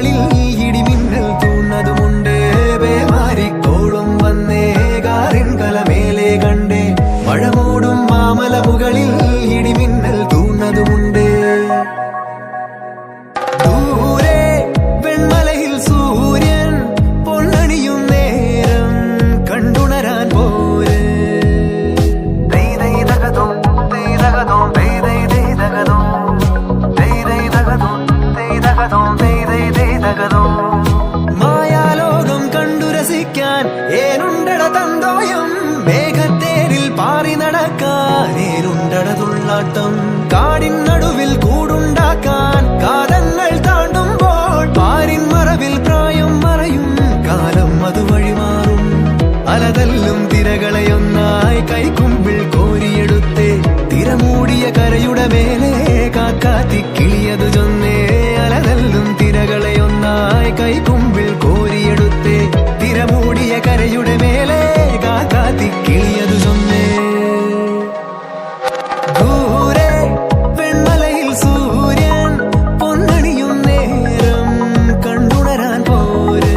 മുകളിൽ ഇടിമിന്നൽ തൂന്നതുമുണ്ട്. പേമാരിക്കോളും വന്നേ കാറിൻ കലമേലെ കണ്ടേ. മഴമൂടും മാമല മുകളിൽ ഇടിമിന്നൽ തൂന്നതുമുണ്ട്. ദൂരെ വെൺമലയിൽ സൂര്യൻ പൊന്നണിയും നേരം കണ്ടുണരാൻ പോര്. മായാലോകം കണ്ടു രസിക്കാൻ ഏനുണ്ടട തന്തോയം. മേഘത്തേരിൽ പാറി നടക്കാൻ ഏനുണ്ടട തുള്ളാട്ടം. കാടിൻ നടുവിൽ കൂടുണ്ടാക്കാൻ കാലങ്ങൾ താണ്ടുമ്പോൾ പാരിൻ മറവിൽ പ്രായം മറയും കാലം അത് വഴിമാറും. അലതല്ലും തിരകളെയൊന്നായി കൈക്കുമ്പിൾ കോരിയെടുത്തേ തിരമൂടിയ കരയുടെ മേലെ കാക്കാത്തി കിളിയതു ചൊന്നേ. അലതല്ലും തിരകളെയൊന്നായി കൈക്കുമ്പിൾ കോരിയെടുത്തേ തിരമൂടിയ കരയുടെ മേലെ കാക്കാത്തി കിളിയതു ചൊന്നേ. ദൂരെ വെൺമലയിൽ സൂര്യൻ പൊന്നണിയും നേരം കണ്ടുണരാൻ പോര്.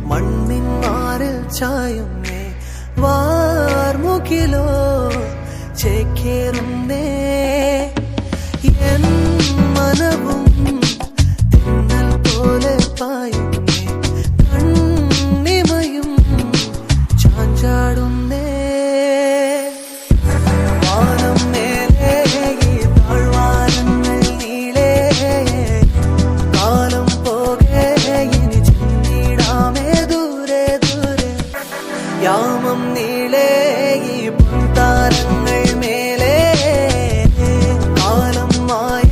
മണ്ണിൻ മാറിൽ ചായുന്നേ വാർമുകിലോ ചേക്കേറുന്നേ. എൻ മനവും തിന്നൽ പോലെ പായുന്നേ. കണ്ണിമയും ചാഞ്ചാടുന്നേ. വാനം മേലെ താഴ്വാരങ്ങൾ നീളേ കാലം പോകെ ഇനി ചെന്നിടാമേ ദൂരെ ദൂരെ. യാമം നീളേ ഈ താരങ്ങൾ മേലെ കാലം മായ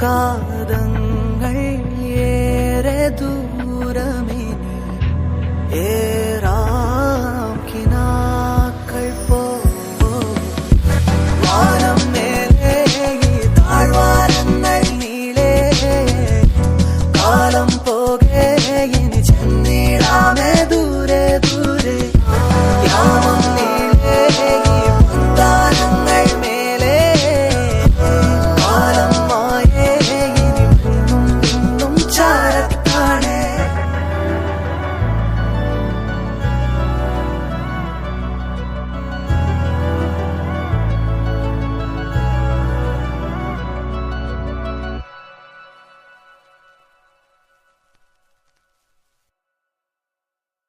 കാതങ്ങൾ ഏറെ ദൂരമിനി